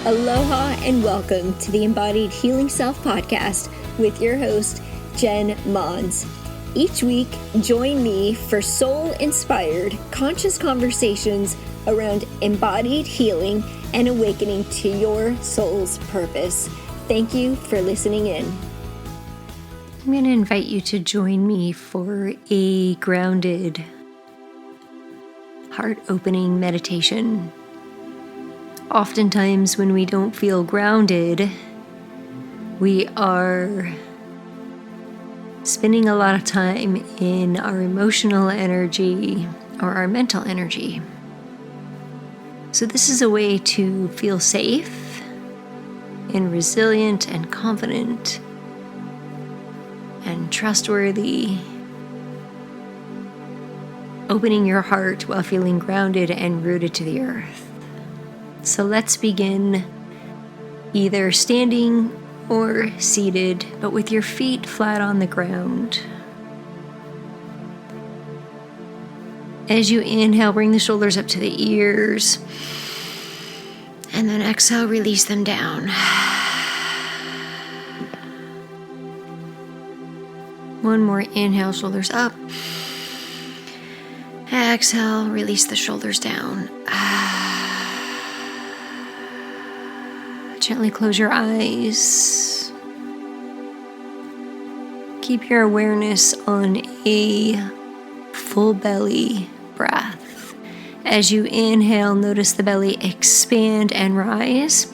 Aloha and welcome to the Embodied Healing Self podcast with your host, Jen Mons. Each week, join me for soul-inspired, conscious conversations around embodied healing and awakening to your soul's purpose. Thank you for listening in. I'm going to invite you to join me for a grounded, heart-opening meditation. Oftentimes when we don't feel grounded, we are spending a lot of time in our emotional energy or our mental energy. So this is a way to feel safe and resilient and confident and trustworthy, opening your heart while feeling grounded and rooted to the earth. So let's begin either standing or seated, but with your feet flat on the ground. As you inhale, bring the shoulders up to the ears, and then exhale, release them down. One more inhale, shoulders up. Exhale, release the shoulders down. Gently close your eyes. Keep your awareness on a full belly breath. As you inhale, notice the belly expand and rise.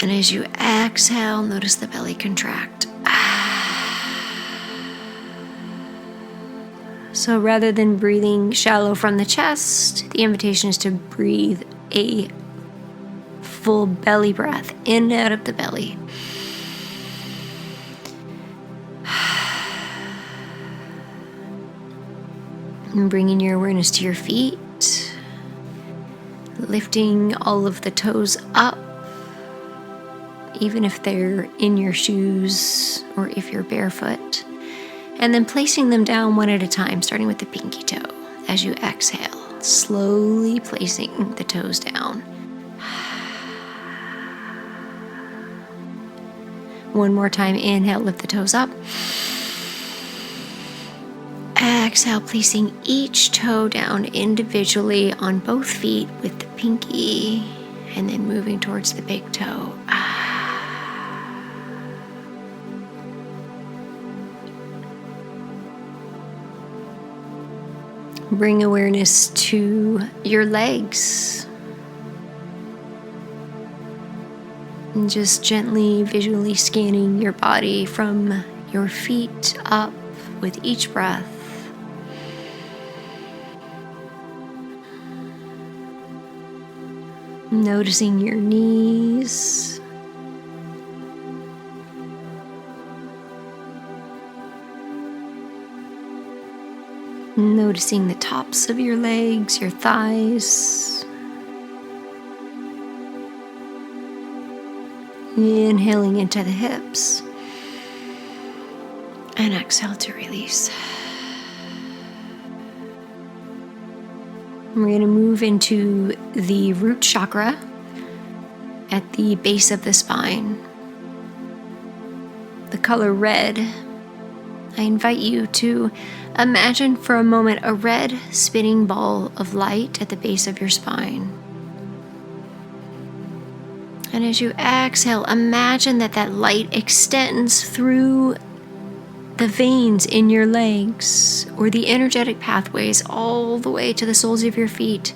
And as you exhale, notice the belly contract. So rather than breathing shallow from the chest, the invitation is to breathe a full belly breath in and out of the belly. And bringing your awareness to your feet, lifting all of the toes up, even if they're in your shoes or if you're barefoot, and then placing them down one at a time, starting with the pinky toe. As you exhale, slowly placing the toes down. One more time, inhale, lift the toes up. Exhale, placing each toe down individually on both feet with the pinky, and then moving towards the big toe. Bring awareness to your legs. And just gently, visually scanning your body from your feet up with each breath. Noticing your knees. Noticing the tops of your legs, your thighs. Inhaling into the hips. And exhale to release. We're going to move into the root chakra at the base of the spine. The color red. I invite you to imagine for a moment a red spinning ball of light at the base of your spine. And as you exhale, imagine that light extends through the veins in your legs or the energetic pathways all the way to the soles of your feet,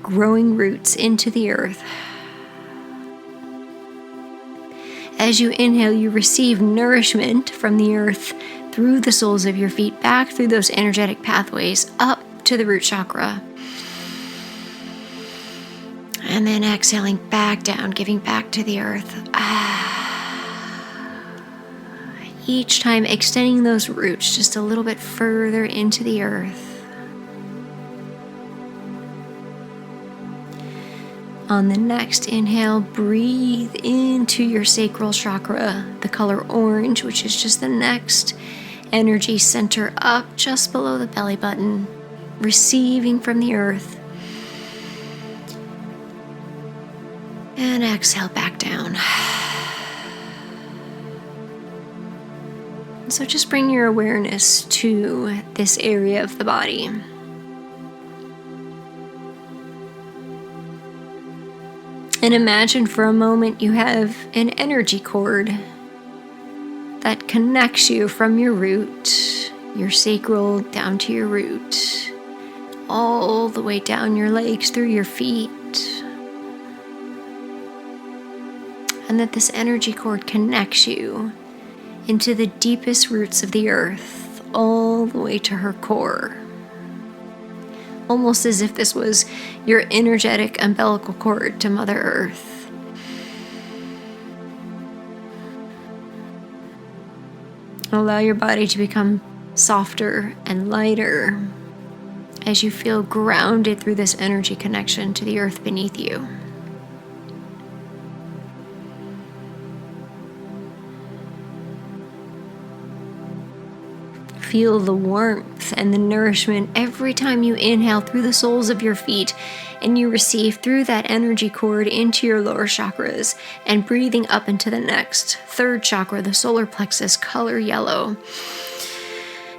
growing roots into the earth. As you inhale, you receive nourishment from the earth through the soles of your feet, back through those energetic pathways, up to the root chakra. And then exhaling back down, giving back to the earth. Each time extending those roots just a little bit further into the earth. On the next inhale, breathe into your sacral chakra, the color orange, which is just the next energy center up just below the belly button, receiving from the earth. And exhale back down. So just bring your awareness to this area of the body. And imagine for a moment you have an energy cord that connects you from your root, your sacral, down to your root, all the way down your legs through your feet. And that this energy cord connects you into the deepest roots of the earth, all the way to her core. Almost as if this was your energetic umbilical cord to Mother Earth. Allow your body to become softer and lighter as you feel grounded through this energy connection to the earth beneath you. Feel the warmth and the nourishment every time you inhale through the soles of your feet and you receive through that energy cord into your lower chakras and breathing up into the next, third chakra, the solar plexus, color yellow.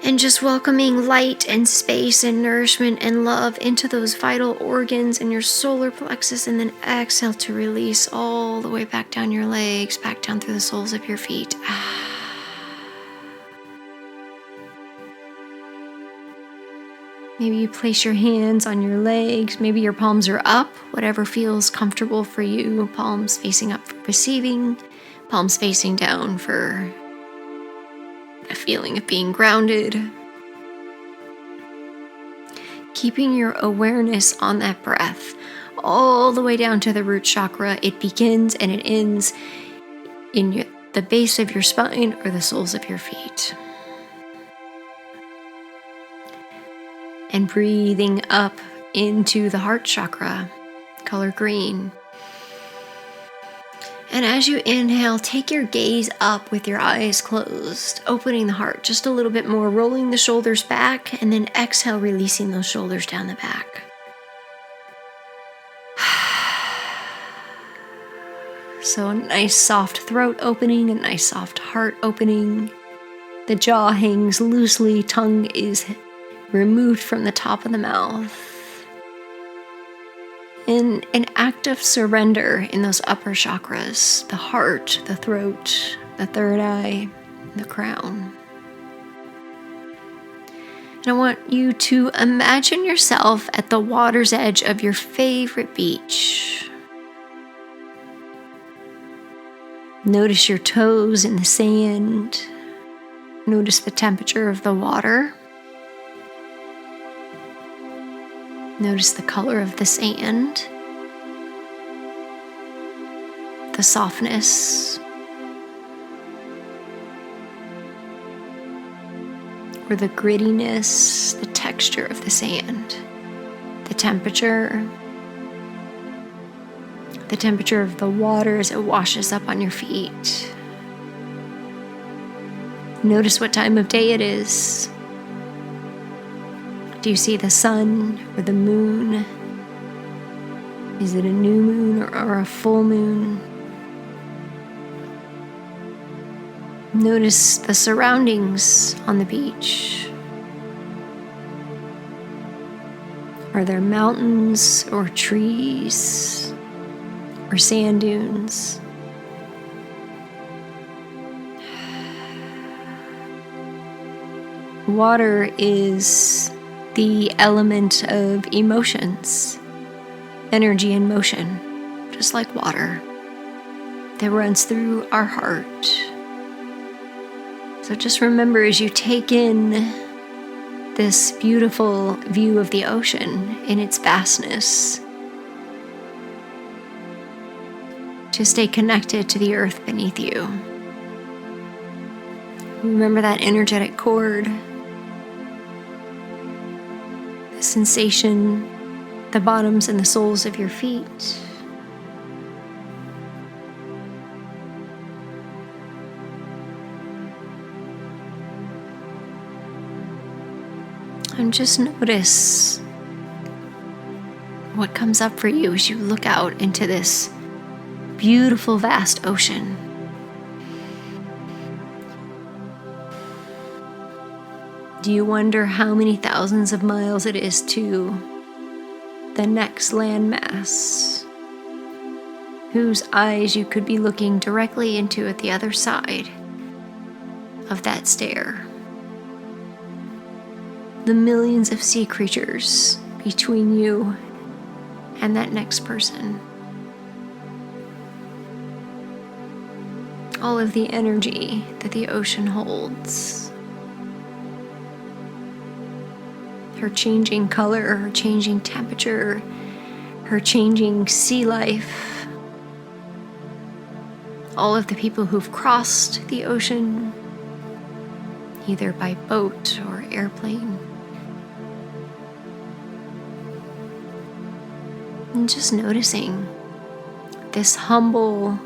And just welcoming light and space and nourishment and love into those vital organs in your solar plexus, and then exhale to release all the way back down your legs, back down through the soles of your feet. Maybe you place your hands on your legs. Maybe your palms are up, whatever feels comfortable for you. Palms facing up for receiving, palms facing down for a feeling of being grounded. Keeping your awareness on that breath all the way down to the root chakra. It begins and it ends in the base of your spine or the soles of your feet. And breathing up into the heart chakra, color green. And as you inhale, take your gaze up with your eyes closed, opening the heart just a little bit more, rolling the shoulders back, and then exhale, releasing those shoulders down the back. So a nice soft throat opening, a nice soft heart opening. The jaw hangs loosely, tongue is removed from the top of the mouth. In an act of surrender in those upper chakras, the heart, the throat, the third eye, the crown. And I want you to imagine yourself at the water's edge of your favorite beach. Notice your toes in the sand. Notice the temperature of the water. Notice the color of the sand, the softness, or the grittiness, the texture of the sand, the temperature of the water as it washes up on your feet. Notice what time of day it is. Do you see the sun or the moon? Is it a new moon or a full moon? Notice the surroundings on the beach. Are there mountains or trees or sand dunes? Water is the element of emotions, energy and motion, just like water, that runs through our heart. So just remember, as you take in this beautiful view of the ocean in its vastness, to stay connected to the earth beneath you. Remember that energetic cord, the sensation, the bottoms and the soles of your feet. And just notice what comes up for you as you look out into this beautiful, vast ocean. Do you wonder how many thousands of miles it is to the next landmass, whose eyes you could be looking directly into at the other side of that stare? The millions of sea creatures between you and that next person. All of the energy that the ocean holds. Her changing color, her changing temperature, her changing sea life. All of the people who've crossed the ocean, either by boat or airplane. And just noticing this humble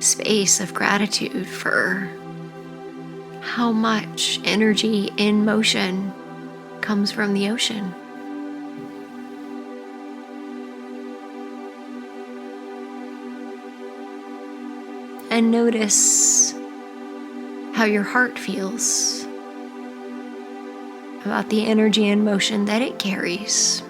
space of gratitude for how much energy in motion comes from the ocean. And notice how your heart feels about the energy and motion that it carries.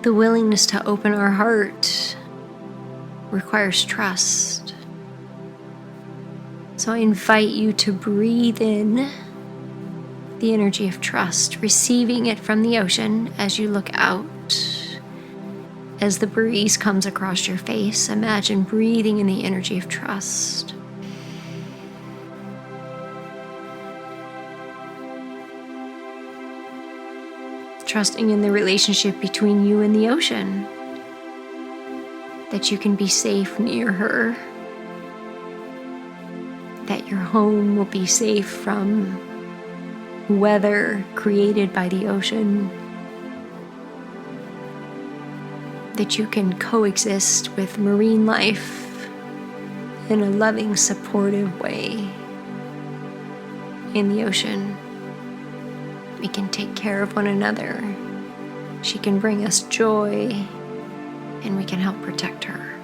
The willingness to open our heart requires trust. So I invite you to breathe in the energy of trust, receiving it from the ocean as you look out. As the breeze comes across your face, imagine breathing in the energy of trust. Trusting in the relationship between you and the ocean, that you can be safe near her, that your home will be safe from weather created by the ocean, that you can coexist with marine life in a loving, supportive way in the ocean. We can take care of one another. She can bring us joy, and we can help protect her.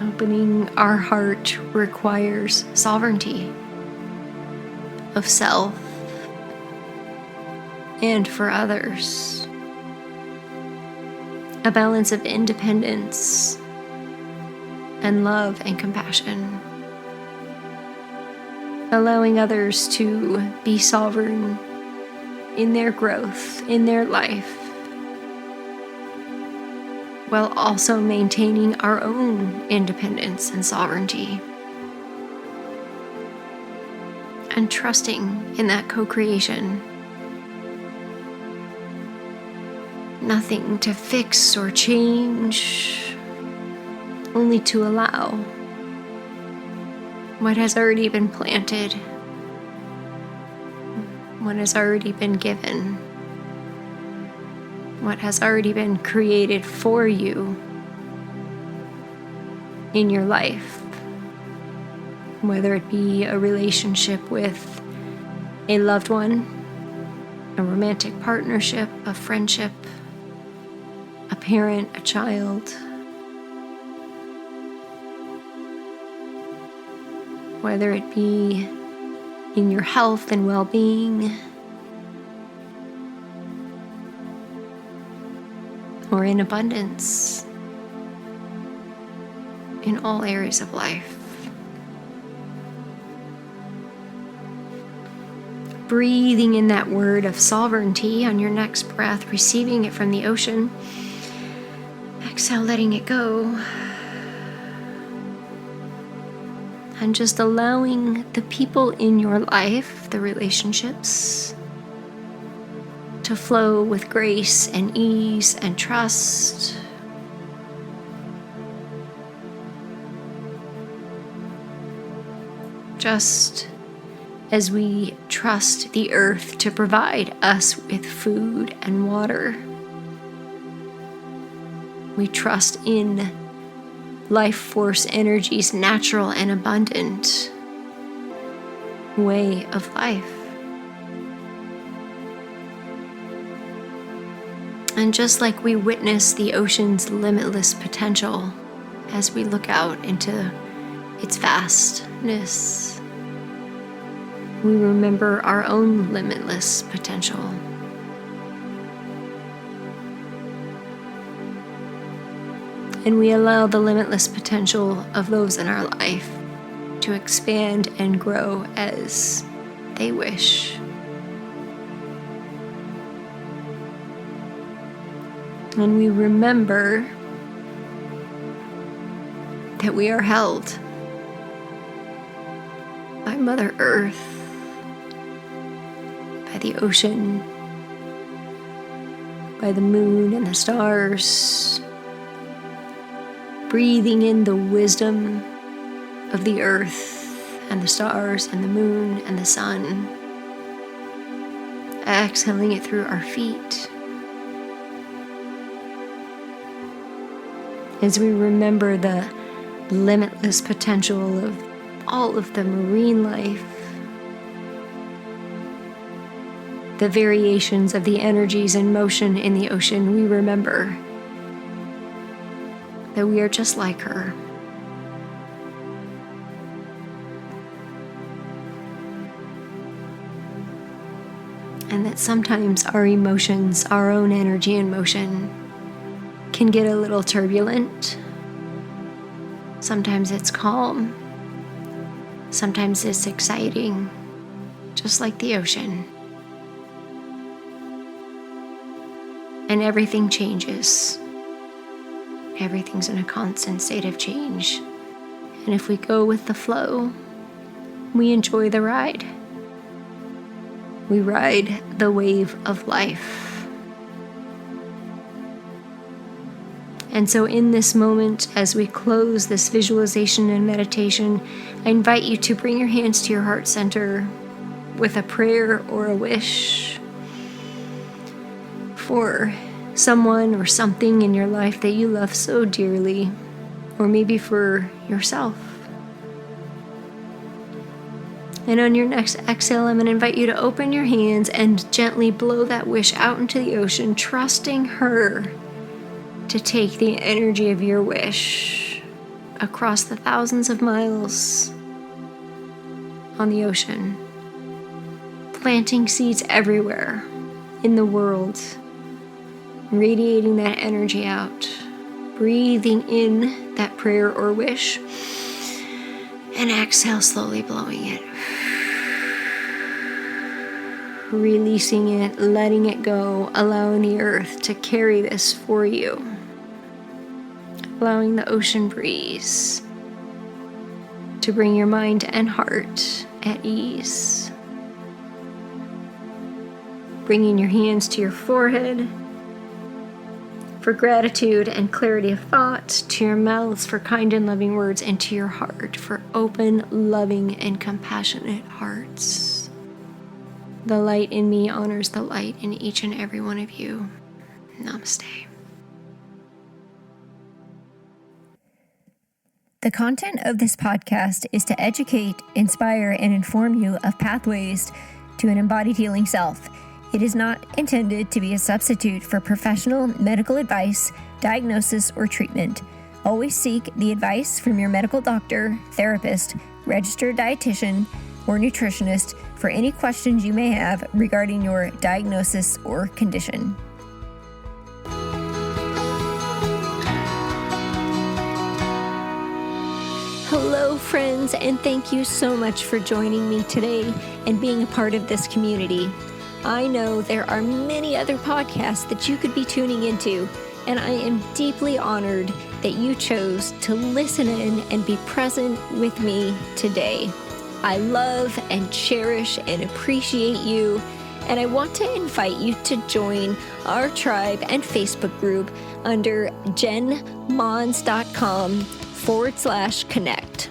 Opening our heart requires sovereignty of self and for others. A balance of independence and love and compassion. Allowing others to be sovereign in their growth, in their life, while also maintaining our own independence and sovereignty. And trusting in that co-creation. Nothing to fix or change, only to allow what has already been planted, what has already been given, what has already been created for you in your life, whether it be a relationship with a loved one, a romantic partnership, a friendship, a parent, a child, whether it be in your health and well-being, or in abundance, in all areas of life. Breathing in that word of sovereignty on your next breath, receiving it from the ocean. Exhale, letting it go. And just allowing the people in your life, the relationships, to flow with grace and ease and trust. Just as we trust the earth to provide us with food and water, We trust in life force energy's natural and abundant way of life. And just like we witness the ocean's limitless potential as we look out into its vastness, we remember our own limitless potential. And we allow the limitless potential of those in our life to expand and grow as they wish. And we remember that we are held by Mother Earth, by the ocean, by the moon and the stars, breathing in the wisdom of the earth and the stars and the moon and the sun, exhaling it through our feet. As we remember the limitless potential of all of the marine life, the variations of the energies and motion in the ocean, we remember that we are just like her. And that sometimes our emotions, our own energy and motion, can get a little turbulent. Sometimes it's calm. Sometimes it's exciting, just like the ocean. And everything changes. Everything's in a constant state of change. And if we go with the flow, we enjoy the ride. We ride the wave of life. And so in this moment, as we close this visualization and meditation, I invite you to bring your hands to your heart center with a prayer or a wish for someone or something in your life that you love so dearly, or maybe for yourself. And on your next exhale, I'm going to invite you to open your hands and gently blow that wish out into the ocean, trusting her to take the energy of your wish across the thousands of miles on the ocean, planting seeds everywhere in the world, radiating that energy out, breathing in that prayer or wish, and exhale, slowly blowing it. Releasing it, letting it go, allowing the earth to carry this for you. Allowing the ocean breeze to bring your mind and heart at ease. Bringing your hands to your forehead for gratitude and clarity of thought, to your mouths for kind and loving words, and to your heart for open, loving, and compassionate hearts. The light in me honors the light in each and every one of you. Namaste. The content of this podcast is to educate, inspire, and inform you of pathways to an embodied healing self. It is not intended to be a substitute for professional medical advice, diagnosis, or treatment. Always seek the advice from your medical doctor, therapist, registered dietitian, or nutritionist for any questions you may have regarding your diagnosis or condition. Hello, friends, and thank you so much for joining me today and being a part of this community. I know there are many other podcasts that you could be tuning into, and I am deeply honored that you chose to listen in and be present with me today. I love and cherish and appreciate you, and I want to invite you to join our tribe and Facebook group under jenmons.com/connect.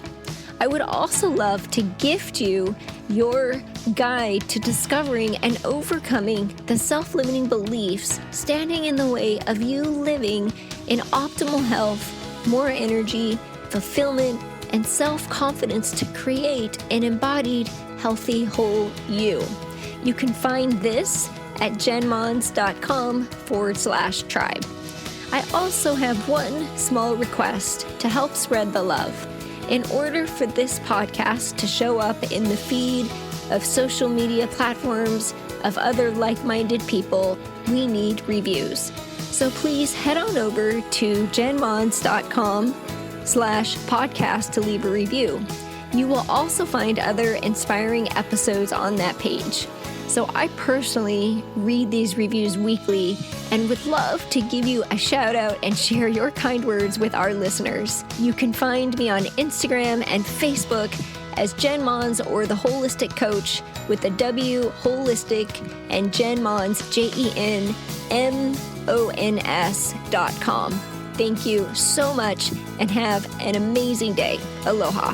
I would also love to gift you your guide to discovering and overcoming the self-limiting beliefs standing in the way of you living in optimal health, more energy, fulfillment, and self-confidence to create an embodied, healthy, whole you. You can find this at jenmons.com/tribe. I also have one small request to help spread the love. In order for this podcast to show up in the feed of social media platforms of other like-minded people, we need reviews. So please head on over to jenmons.com/podcast to leave a review. You will also find other inspiring episodes on that page. So I personally read these reviews weekly and would love to give you a shout out and share your kind words with our listeners. You can find me on Instagram and Facebook as Jen Mons or The Holistic Coach with the W Holistic and Jen Mons, JenMons.com. Thank you so much and have an amazing day. Aloha.